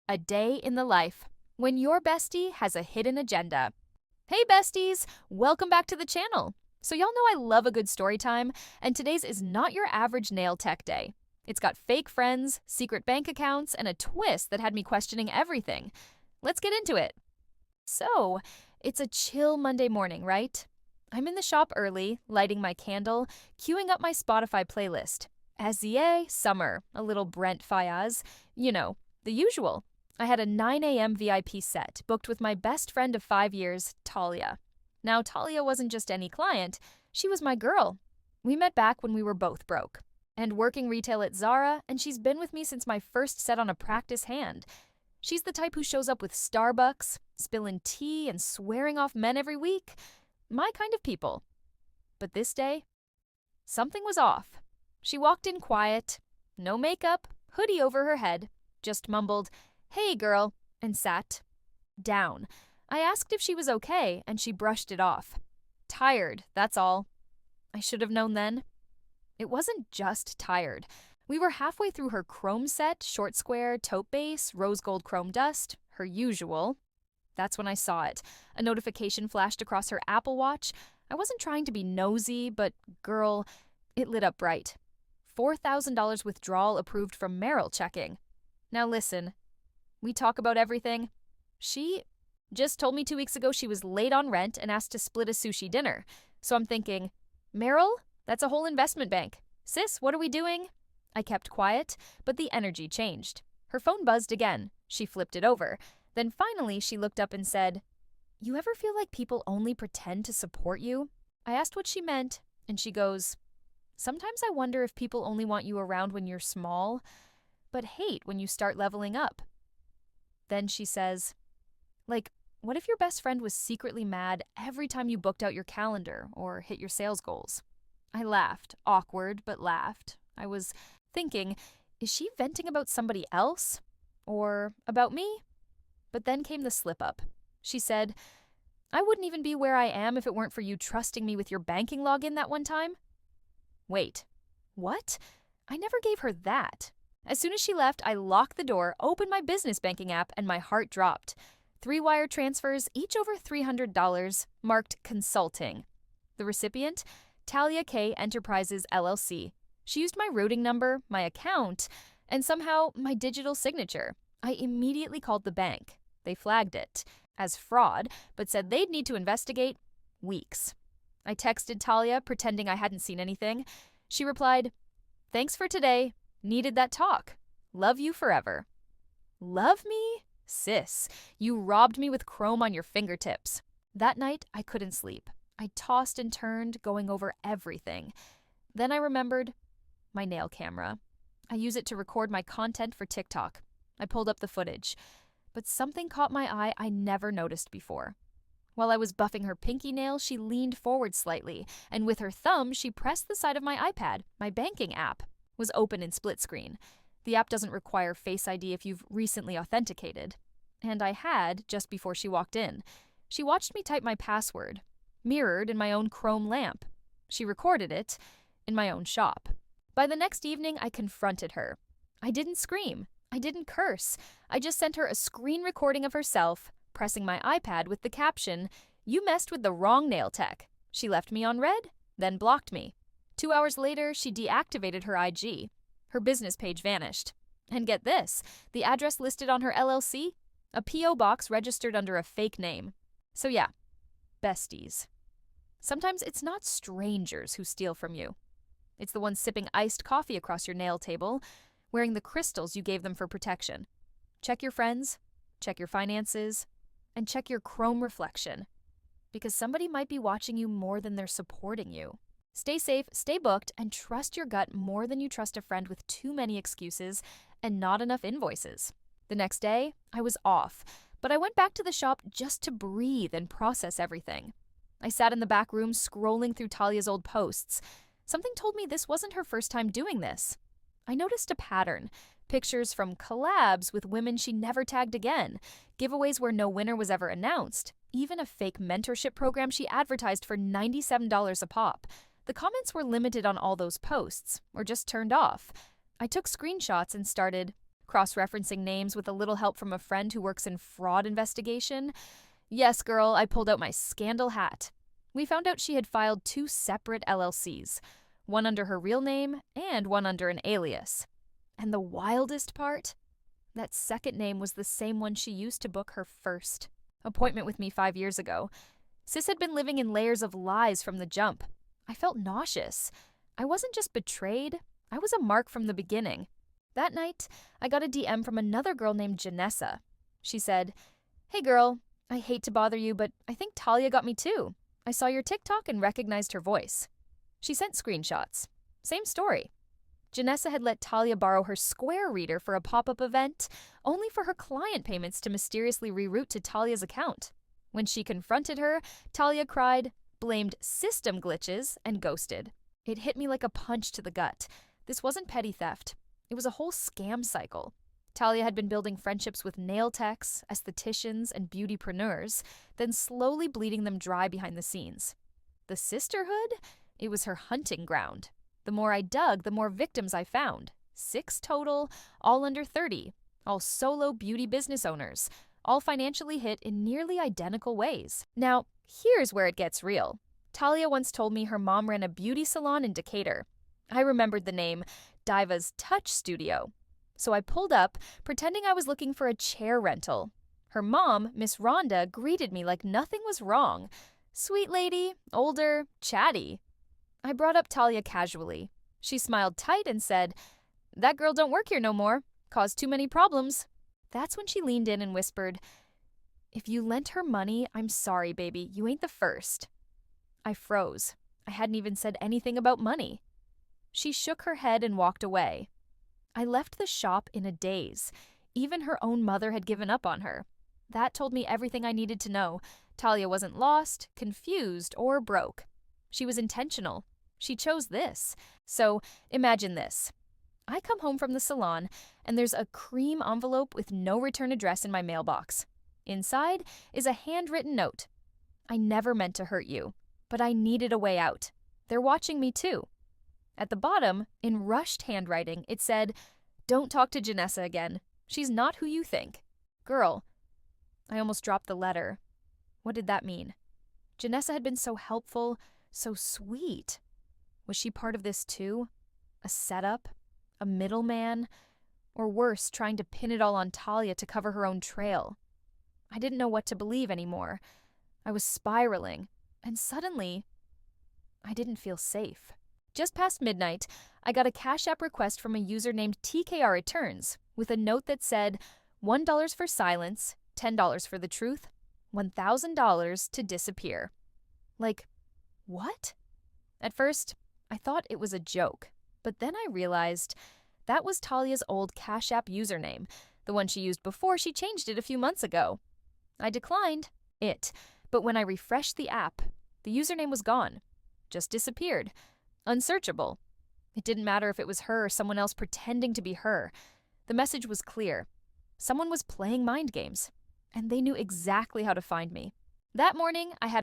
A day in the life when your bestie has a hidden agenda. Hey besties, welcome back to the channel. So y'all know I love a good story time, and today's is not your average nail tech day. It's got fake friends, secret bank accounts, and a twist that had me questioning everything. Let's get into it. So, it's a chill Monday morning, right? I'm in the shop early, lighting my candle, queuing up my Spotify playlist. Azier, summer, a little Brent Fayaz, the usual. I had a 9 a.m. VIP set booked with my best friend of 5 years, Talia. Now, Talia wasn't just any client, she was my girl. We met back when we were both broke and working retail at Zara, and she's been with me since my first set on a practice hand. She's the type who shows up with Starbucks, spilling tea and swearing off men every week. My kind of people. But this day, something was off. She walked in quiet, no makeup, hoodie over her head, just mumbled, "Hey, girl," and sat down. I asked if she was okay, and she brushed it off. Tired, that's all. I should have known then. It wasn't just tired. We were halfway through her chrome set, short square, taupe base, rose gold chrome dust, her usual. That's when I saw it. A notification flashed across her Apple Watch. I wasn't trying to be nosy, but girl, it lit up bright. $4,000 withdrawal approved from Merrill checking. Now listen, we talk about everything. She just told me 2 weeks ago she was late on rent and asked to split a sushi dinner. So I'm thinking, Merrill? That's a whole investment bank. Sis, what are we doing? I kept quiet, but the energy changed. Her phone buzzed again. She flipped it over. Then finally she looked up and said, "You ever feel like people only pretend to support you?" I asked what she meant, and she goes, "Sometimes I wonder if people only want you around when you're small, but hate when you start leveling up." Then she says, what if your best friend was secretly mad every time you booked out your calendar or hit your sales goals? I laughed, awkward, but laughed. I was thinking, is she venting about somebody else? Or about me? But then came the slip-up. She said, "I wouldn't even be where I am if it weren't for you trusting me with your banking login that one time." Wait, what? I never gave her that. As soon as she left, I locked the door, opened my business banking app, and my heart dropped. 3 wire transfers, each over $300, marked consulting. The recipient? Talia K. Enterprises, LLC. She used my routing number, my account, and somehow my digital signature. I immediately called the bank. They flagged it as fraud, but said they'd need to investigate weeks. I texted Talia, pretending I hadn't seen anything. She replied, "Thanks for today. Needed that talk. Love you forever." Love me? Sis, you robbed me with chrome on your fingertips. That night, I couldn't sleep. I tossed and turned, going over everything. Then I remembered my nail camera. I use it to record my content for TikTok. I pulled up the footage. But something caught my eye I never noticed before. While I was buffing her pinky nail, she leaned forward slightly, and with her thumb, she pressed the side of my iPad. My banking app was open in split screen. The app doesn't require Face ID if you've recently authenticated. And I had just before she walked in. She watched me type my password, mirrored in my own Chrome lamp. She recorded it in my own shop. By the next evening, I confronted her. I didn't scream. I didn't curse. I just sent her a screen recording of herself, pressing my iPad with the caption, "You messed with the wrong nail tech." She left me on red, then blocked me. 2 hours later, she deactivated her IG. Her business page vanished. And get this, the address listed on her LLC? A P.O. box registered under a fake name. So yeah, besties. Sometimes it's not strangers who steal from you. It's the ones sipping iced coffee across your nail table, wearing the crystals you gave them for protection. Check your friends, check your finances, and check your chrome reflection. Because somebody might be watching you more than they're supporting you. Stay safe, stay booked, and trust your gut more than you trust a friend with too many excuses and not enough invoices. The next day, I was off, but I went back to the shop just to breathe and process everything. I sat in the back room scrolling through Talia's old posts. Something told me this wasn't her first time doing this. I noticed a pattern. Pictures from collabs with women she never tagged again, giveaways where no winner was ever announced, even a fake mentorship program she advertised for $97 a pop. The comments were limited on all those posts, or just turned off. I took screenshots and started cross-referencing names with a little help from a friend who works in fraud investigation. Yes, girl, I pulled out my scandal hat. We found out she had filed 2 separate LLCs, one under her real name and one under an alias. And the wildest part? That second name was the same one she used to book her first appointment with me 5 years ago. Sis had been living in layers of lies from the jump. I felt nauseous. I wasn't just betrayed, I was a mark from the beginning. That night, I got a DM from another girl named Janessa. She said, "Hey girl, I hate to bother you, but I think Talia got me too. I saw your TikTok and recognized her voice." She sent screenshots. Same story. Janessa had let Talia borrow her Square reader for a pop-up event, only for her client payments to mysteriously reroute to Talia's account. When she confronted her, Talia cried, blamed system glitches, and ghosted. It hit me like a punch to the gut. This wasn't petty theft. It was a whole scam cycle. Talia had been building friendships with nail techs, estheticians, and beautypreneurs, then slowly bleeding them dry behind the scenes. The sisterhood? It was her hunting ground. The more I dug, the more victims I found. 6 total, all under 30, all solo beauty business owners, all financially hit in nearly identical ways. Now, here's where it gets real. Talia once told me her mom ran a beauty salon in Decatur. I remembered the name, Diva's Touch Studio. So I pulled up, pretending I was looking for a chair rental. Her mom, Miss Rhonda, greeted me like nothing was wrong. Sweet lady, older, chatty. I brought up Talia casually. She smiled tight and said, "That girl don't work here no more. Caused too many problems." That's when she leaned in and whispered, "If you lent her money, I'm sorry, baby. You ain't the first." I froze. I hadn't even said anything about money. She shook her head and walked away. I left the shop in a daze. Even her own mother had given up on her. That told me everything I needed to know. Talia wasn't lost, confused, or broke. She was intentional. She chose this. So imagine this. I come home from the salon, and there's a cream envelope with no return address in my mailbox. Inside is a handwritten note. "I never meant to hurt you, but I needed a way out. They're watching me too." At the bottom, in rushed handwriting, it said, "Don't talk to Janessa again. She's not who you think." Girl, I almost dropped the letter. What did that mean? Janessa had been so helpful, so sweet. Was she part of this too? A setup? A middleman? Or worse, trying to pin it all on Talia to cover her own trail? I didn't know what to believe anymore. I was spiraling, and suddenly, I didn't feel safe. Just past midnight, I got a Cash App request from a user named TKR Returns with a note that said, $1 for silence, $10 for the truth, $1,000 to disappear. Like, what? At first, I thought it was a joke, but then I realized that was Talia's old Cash App username, the one she used before she changed it a few months ago. I declined it, but when I refreshed the app, the username was gone. Just disappeared. Unsearchable. It didn't matter if it was her or someone else pretending to be her. The message was clear. Someone was playing mind games, and they knew exactly how to find me. That morning, I had